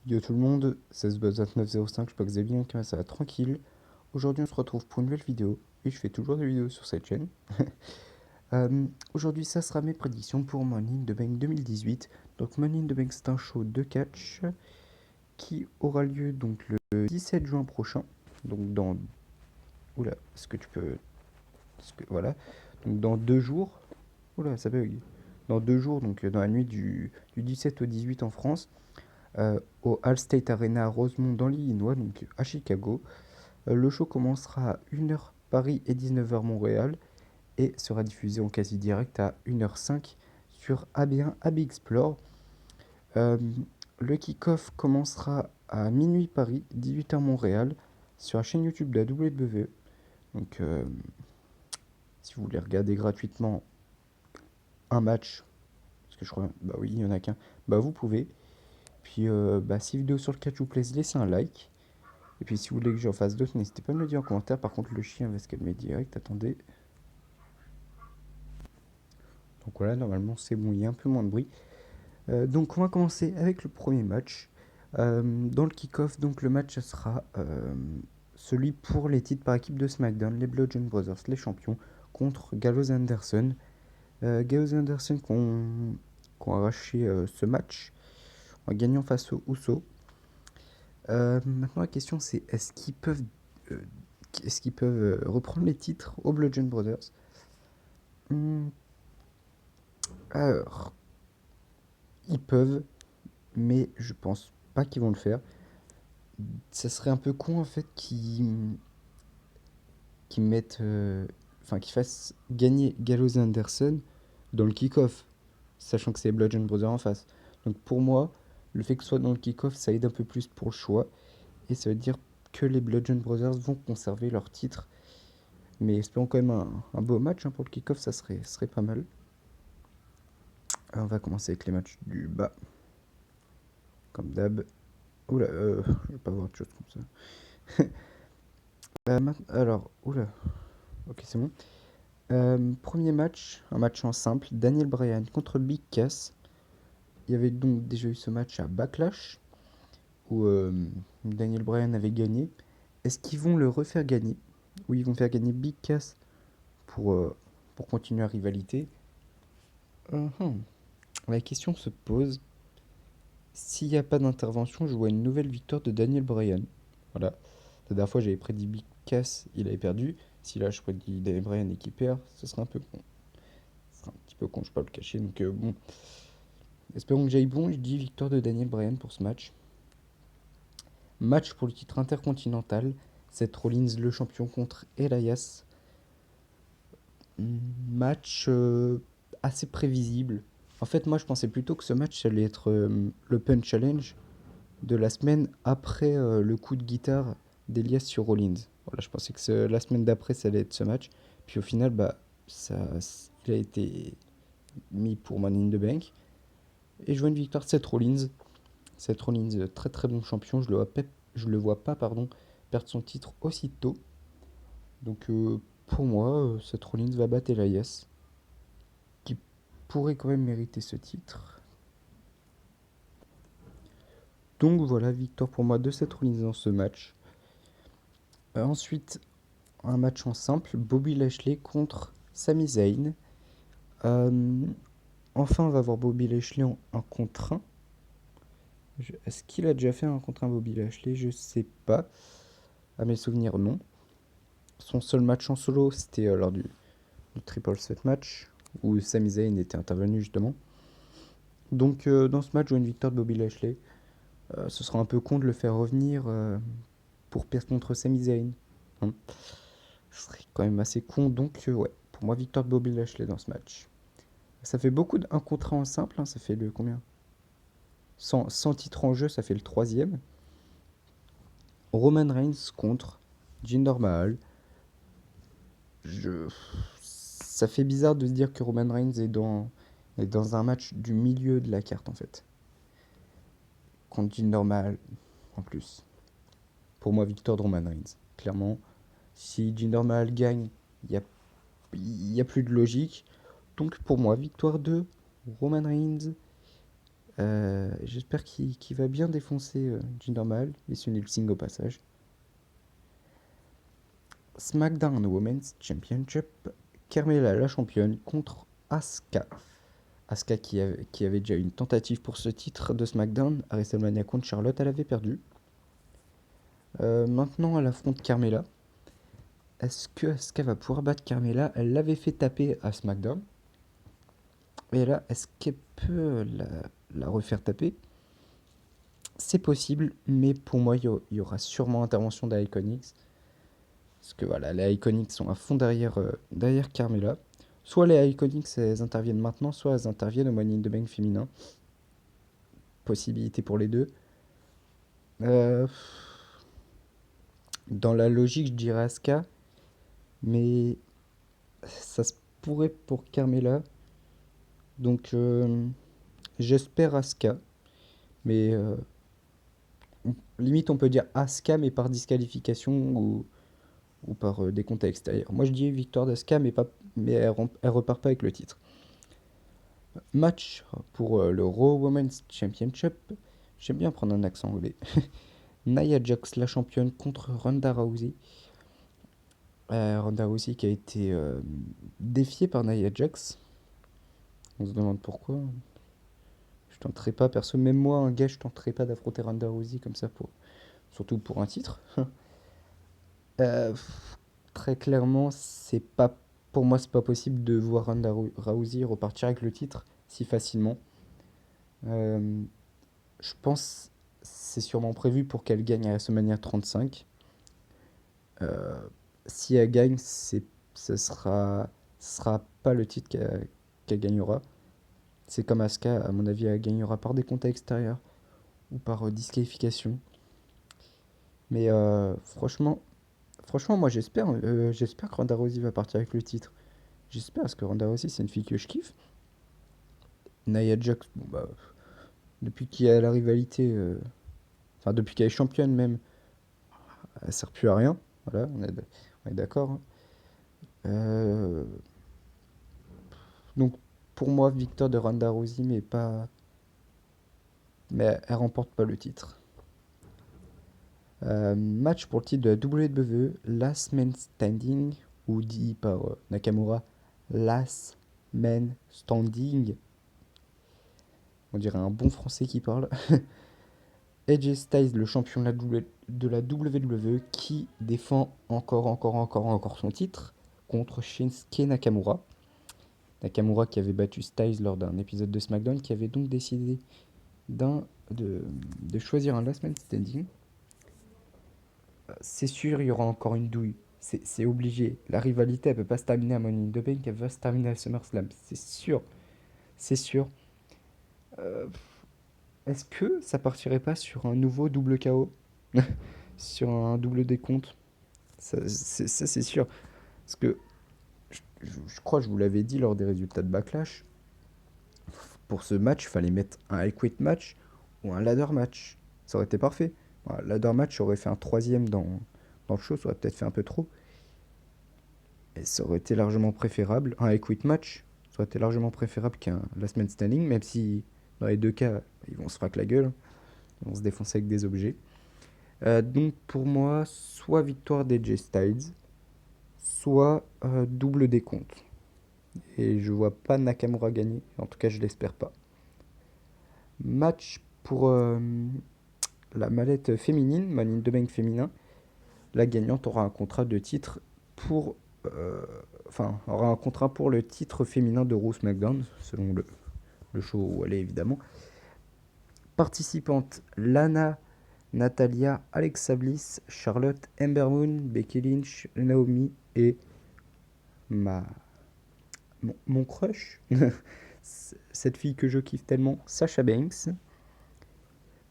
Yo tout le monde, c'est Sbuzz2905, j'espère que vous allez bien, que ça va tranquille. Aujourd'hui on se retrouve pour une nouvelle vidéo, et je fais toujours des vidéos sur cette chaîne. Aujourd'hui ça sera mes prédictions pour Money in the Bank 2018. Donc Money in the Bank c'est un show de catch qui aura lieu donc le 17 juin prochain. Donc dans... Oula, est-ce que tu peux... Voilà. Donc dans 2 jours... Oula, ça bug. Dans 2 jours, donc dans la nuit du 17 au 18 en France. Au Allstate Arena à Rosemont dans l'Illinois, donc à Chicago. Le show commencera à 1h Paris et 19h Montréal et sera diffusé en quasi direct à 1h05 sur AB1 AB Explore. Le kick-off commencera à minuit Paris, 18h Montréal sur la chaîne YouTube de la WWE. Donc si vous voulez regarder gratuitement un match, parce que je crois, bah oui, il y en a qu'un, bah vous pouvez. Puis si vidéo sur le catch vous plaise, laissez un like. Et puis si vous voulez que j'en fasse d'autres, n'hésitez pas à me le dire en commentaire. Par contre, le chien va se calmer direct. Attendez. Donc voilà, normalement c'est bon, il y a un peu moins de bruit. Donc on va commencer avec le premier match. Dans le kick-off, donc le match sera celui pour les titres par équipe de SmackDown, les Bludgeon Brothers, les champions, contre Gallows Anderson. Gallows Anderson qui ont arraché ce match en gagnant face aux Usos. Maintenant la question c'est euh, est-ce qu'ils peuvent reprendre les titres aux Bludgeon Brothers? Hmm, Alors, ils peuvent, mais je pense pas qu'ils vont le faire. Ça serait un peu con en fait qu'ils mettent, enfin qu'ils fassent gagner Gallows et Anderson dans le kick-off, sachant que c'est Bludgeon Brothers en face. Donc pour moi, le fait que ce soit dans le kick-off, ça aide un peu plus pour le choix, et ça veut dire que les Bludgeon Brothers vont conserver leur titre. Mais espérons quand même un beau match pour le kick-off, ça serait pas mal. Alors, on va commencer avec les matchs du bas, comme d'hab. Oula, je vais pas voir autre chose comme ça. Alors, oula, ok, c'est bon. Premier match, un match en simple, Daniel Bryan contre Big Cass. Il y avait donc déjà eu ce match à Backlash, où Daniel Bryan avait gagné. Est-ce qu'ils vont le refaire gagner? Ou ils vont faire gagner Big Cass pour continuer la rivalité? Mhm. La question se pose. S'il n'y a pas d'intervention, je vois une nouvelle victoire de Daniel Bryan. Voilà. La dernière fois, j'avais prédit Big Cass, il avait perdu. Si là, je prédis Daniel Bryan et qu'il perd, ce serait un peu con. Ce serait un petit peu con, je peux pas le cacher. Donc, bon. Espérons que j'aille bon. Je dis victoire de Daniel Bryan pour ce match. Match pour le titre intercontinental. Seth Rollins, le champion, contre Elias. Match assez prévisible. En fait, moi, je pensais plutôt que ce match allait être l'Open Challenge de la semaine après le coup de guitare d'Elias sur Rollins. Voilà, je pensais que la semaine d'après, ça allait être ce match. Puis au final, il a été mis pour Money in the Bank. Et je vois une victoire de Seth Rollins. Seth Rollins, très très bon champion. Je le vois pas perdre son titre aussitôt. Donc pour moi, Seth Rollins va battre Elias, qui pourrait quand même mériter ce titre. Donc voilà, victoire pour moi de Seth Rollins dans ce match. Ensuite, un match en simple, Bobby Lashley contre Sami Zayn. Euh, enfin, on va voir Bobby Lashley en 1 contre 1. Est-ce qu'il a déjà fait un contre 1 Bobby Lashley? Je sais pas. À mes souvenirs, non. Son seul match en solo, c'était lors du Triple Threat match, où Sami Zayn était intervenu justement. Donc dans ce match, je vois une victoire de Bobby Lashley. Ce sera un peu con de le faire revenir pour perdre contre Sami Zayn, hein. Ce serait quand même assez con, donc ouais, pour moi, victoire de Bobby Lashley dans ce match. Ça fait beaucoup d'un contre 1 en simple, hein, ça fait le combien? Sans titre en jeu, ça fait le troisième. Roman Reigns contre Jinder Mahal. Je... Ça fait bizarre de se dire que Roman Reigns est dans un match du milieu de la carte en fait. Contre Jinder Mahal en plus. Pour moi, victoire de Roman Reigns. Clairement, si Jinder Mahal gagne, il y a plus de logique. Donc pour moi, victoire de Roman Reigns J'espère qu'il va bien défoncer Jinder Mahal et Sunil Singh au passage. SmackDown Women's Championship, Carmella la championne contre Asuka. Asuka qui avait déjà une tentative pour ce titre de SmackDown à WrestleMania contre Charlotte, elle avait perdu. Maintenant elle affronte Carmella. Est-ce que Asuka va pouvoir battre Carmella? Elle l'avait fait taper à SmackDown. Et là, est-ce qu'elle peut la refaire taper? C'est possible, mais pour moi, il y aura sûrement intervention des Iconics. Parce que voilà, les Iconics sont à fond derrière Carmella. Soit les Iconics, elles interviennent maintenant, soit elles interviennent au Money in the Bank féminin. Possibilité pour les deux. Euh, Dans la logique, je dirais Asuka, mais ça se pourrait pour Carmella. Donc, j'espère Asuka, mais limite on peut dire Asuka, mais par disqualification ou par décompte à l'extérieur. Moi je dis victoire d'Asuka, mais elle repart pas avec le titre. Match pour le Raw Women's Championship. J'aime bien prendre un accent anglais. Nia Jax, la championne, contre Ronda Rousey. Ronda Rousey qui a été défiée par Nia Jax. On se demande pourquoi. Je tenterai pas, perso, même moi, un gars, je tenterai pas d'affronter Ronda Rousey comme ça, surtout pour un titre. Euh, Très clairement, c'est pas, pour moi, c'est pas possible de voir Ronda Rousey repartir avec le titre si facilement. Euh, je pense c'est sûrement prévu pour qu'elle gagne à WrestleMania 35. Euh, Si elle gagne, ce sera pas le titre qu'elle gagnera. C'est comme Asuka, à mon avis, elle gagnera par des comptes extérieurs ou par disqualification. Mais franchement, moi j'espère que Ronda Rousey va partir avec le titre. J'espère, parce que Ronda Rousey, c'est une fille que je kiffe. Nia Jax, bon bah, depuis qu'il y a la rivalité, enfin depuis qu'elle est championne même, elle sert plus à rien. Voilà, on est d'accord, hein. Euh, donc pour moi, victoire de Ronda Rousey, mais elle remporte pas le titre. Match pour le titre de la WWE, Last Man Standing, ou dit par Nakamura, Last Man Standing. On dirait un bon français qui parle. AJ Styles, le champion de la WWE, qui défend encore son titre contre Shinsuke Nakamura. Nakamura qui avait battu Styles lors d'un épisode de SmackDown, qui avait donc décidé d'un, de choisir un Last Man Standing. C'est sûr, il y aura encore une douille. C'est obligé. La rivalité, elle peut pas se terminer à Money in the Bank, elle va se terminer à SummerSlam. C'est sûr. C'est sûr. Euh, Est-ce que ça partirait pas sur un nouveau double KO? Sur un double décompte? Ça, c'est sûr. Parce que je crois que je vous l'avais dit lors des résultats de Backlash. Pour ce match, il fallait mettre un I Quit match ou un ladder match. Ça aurait été parfait. Un ladder match aurait fait un troisième dans le show, ça aurait peut-être fait un peu trop. Et ça aurait été largement préférable. Un I Quit match, ça aurait été largement préférable qu'un Last Man Standing, même si dans les deux cas, ils vont se fraquer la gueule. Ils vont se défoncer avec des objets. Donc pour moi, soit victoire d'AJ Styles, soit double décompte. Et je vois pas Nakamura gagner. En tout cas, je l'espère pas. Match pour la mallette féminine, Money in the Bank féminin. La gagnante aura un contrat de titre pour. Aura un contrat pour le titre féminin de Raw SmackDown, selon le show où elle est évidemment. Participantes Lana, Natalia, Alexa Bliss, Charlotte, Ember Moon, Becky Lynch, Naomi et ma mon crush, cette fille que je kiffe tellement, Sasha Banks.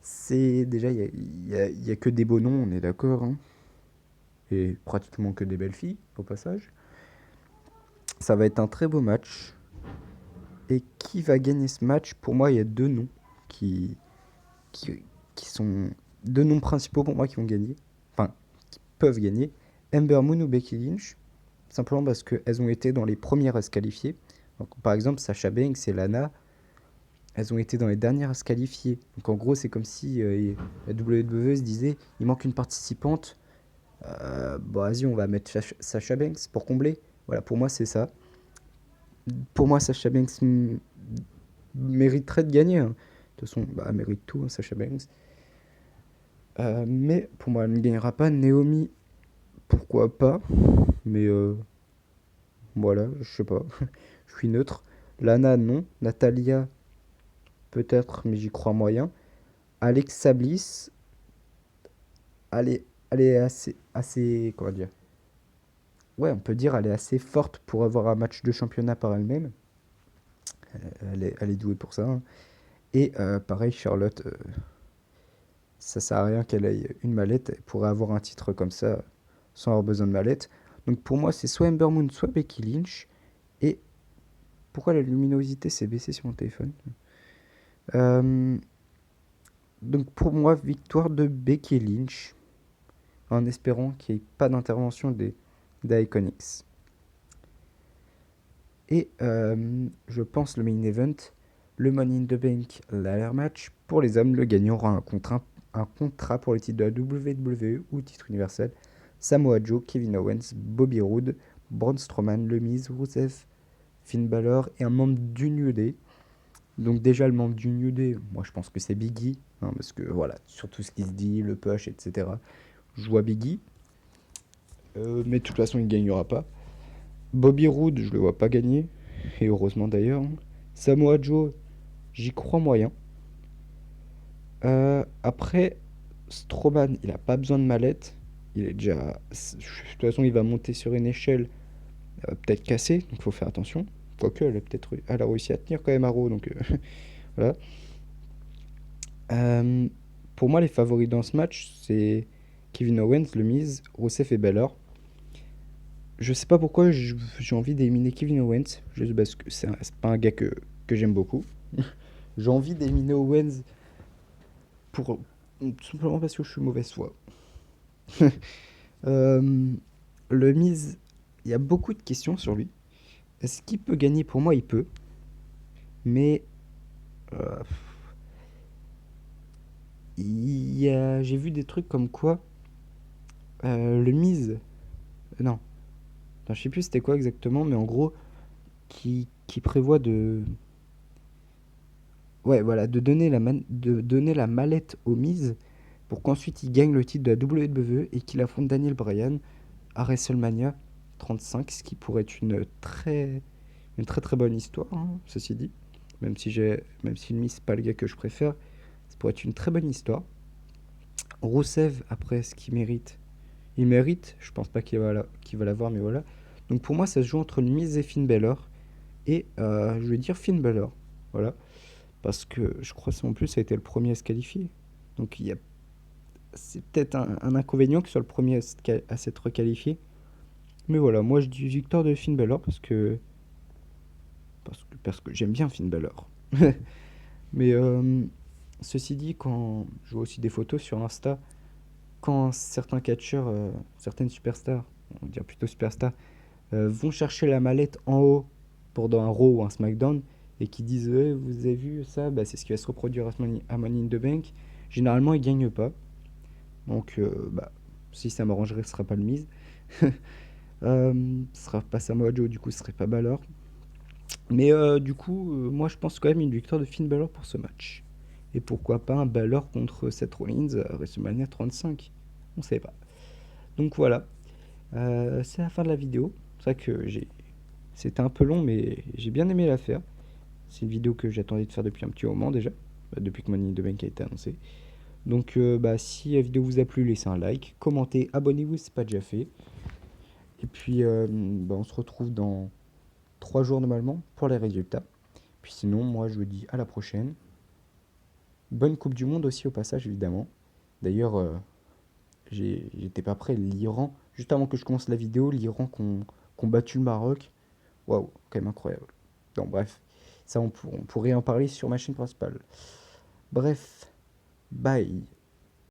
C'est déjà, il y a que des beaux noms, on est d'accord, hein, et pratiquement que des belles filles, au passage. Ça va être un très beau match. Et qui va gagner ce match? Pour moi, il y a deux noms qui, qui, qui sont deux noms principaux pour moi qui vont gagner. Enfin, qui peuvent gagner. Ember Moon ou Becky Lynch. Simplement parce qu'elles ont été dans les premières à se qualifier. Donc, par exemple, Sasha Banks et Lana, elles ont été dans les dernières à se qualifier. Donc en gros, c'est comme si la WWE se disait, il manque une participante. Bon, vas-y, on va mettre Sasha Banks pour combler. Voilà, pour moi, c'est ça. Pour moi, Sasha Banks mériterait de gagner, hein. De toute façon, bah, elle mérite tout, hein, Sasha Banks. Mais pour moi, elle ne gagnera pas. Naomi, pourquoi pas. Mais voilà, je sais pas. Je suis neutre. Lana, non. Natalia, peut-être, mais j'y crois moyen. Alexa Bliss, elle est, elle est assez, comment dire? Ouais, on peut dire elle est assez forte pour avoir un match de championnat par elle-même. Elle est douée pour ça, hein. Et pareil, Charlotte, ça sert à rien qu'elle ait une mallette. Elle pourrait avoir un titre comme ça sans avoir besoin de mallette. Donc pour moi, c'est soit Ember Moon, soit Becky Lynch. Et pourquoi la luminosité s'est baissée sur mon téléphone? Euh, donc pour moi, victoire de Becky Lynch, en espérant qu'il n'y ait pas d'intervention des Iconics. Et je pense le main event, le Money in the Bank ladder match. Pour les hommes, le gagnant aura un contrat pour le titre de la WWE ou titre universel. Samoa Joe, Kevin Owens, Bobby Roode, Braun Strowman, Le Miz, Rusev, Finn Balor et un membre du New Day. Donc déjà le membre du New Day, moi je pense que c'est Biggie, hein, parce que voilà, sur tout ce qui se dit, le push, etc. Je vois Biggie, mais de toute façon il ne gagnera pas. Bobby Roode, je le vois pas gagner, et heureusement d'ailleurs, hein. Samoa Joe, j'y crois moyen. Après, Strowman, il a pas besoin de mallette. Il est déjà. De toute façon, il va monter sur une échelle, peut-être cassée, donc il faut faire attention. Quoique, elle a réussi à tenir quand même à Raw, donc voilà. Euh, pour moi, les favoris dans ce match, c'est Kevin Owens, Le Miz, Rusev et Balor. Je sais pas pourquoi j'ai envie d'éliminer Kevin Owens, juste parce que c'est pas un gars que j'aime beaucoup. J'ai envie d'éliminer Owens pour tout simplement parce que je suis mauvaise foi. Euh, le Miz, il y a beaucoup de questions sur lui. Est-ce qu'il peut gagner? Pour moi, il peut. Mais euh, j'ai vu des trucs comme quoi le Miz, non, non, je sais plus c'était quoi exactement, mais en gros, qui prévoit de, ouais, voilà, de donner la mallette au Miz pour qu'ensuite il gagne le titre de la WWE et qu'il affronte Daniel Bryan à WrestleMania 35, ce qui pourrait être une très très bonne histoire, hein, ceci dit. Même si le Miz c'est pas le gars que je préfère, ça pourrait être une très bonne histoire. Rusev, après, ce qu'il mérite, il mérite. Je pense pas qu'il va l'avoir, mais voilà. Donc pour moi, ça se joue entre le Miz et Finn Balor. Et je vais dire Finn Balor. Voilà. Parce que je crois que en plus, ça a été le premier à se qualifier. Donc c'est peut-être un inconvénient que ce soit le premier à s'être qualifié. Mais voilà, moi je dis victoire de Finn Balor parce que j'aime bien Finn Balor. Mais ceci dit, quand je vois aussi des photos sur Insta, quand certains catcheurs, certaines superstars, on va dire plutôt superstars, vont chercher la mallette en haut pour dans un Raw ou un SmackDown et qui disent ouais, vous avez vu ça, bah, c'est ce qui va se reproduire à Money in the Bank. Généralement, ils gagnent pas. Donc, bah, si ça m'arrangerait, ce sera pas le mise. Ce sera pas Samoa Joe, du coup, ce serait pas Balor. Mais du coup, moi, je pense quand même une victoire de Finn Balor pour ce match. Et pourquoi pas un Balor contre Seth Rollins à WrestleMania 35? On sait pas. Donc voilà, c'est la fin de la vidéo. C'est vrai que c'était un peu long, mais j'ai bien aimé la faire. C'est une vidéo que j'attendais de faire depuis un petit moment déjà, bah, depuis que Money in the Bank a été annoncé. Donc bah, si la vidéo vous a plu, laissez un like, commentez, abonnez-vous si ce n'est pas déjà fait. Et puis bah, on se retrouve dans 3 jours normalement pour les résultats. Puis sinon, moi je vous dis à la prochaine. Bonne Coupe du Monde aussi au passage évidemment. D'ailleurs, j'étais pas prêt. L'Iran, juste avant que je commence la vidéo, l'Iran qu'on battu le Maroc. Waouh, quand même incroyable. Donc bref, ça on pourrait en parler sur ma chaîne principale. Bref, bye.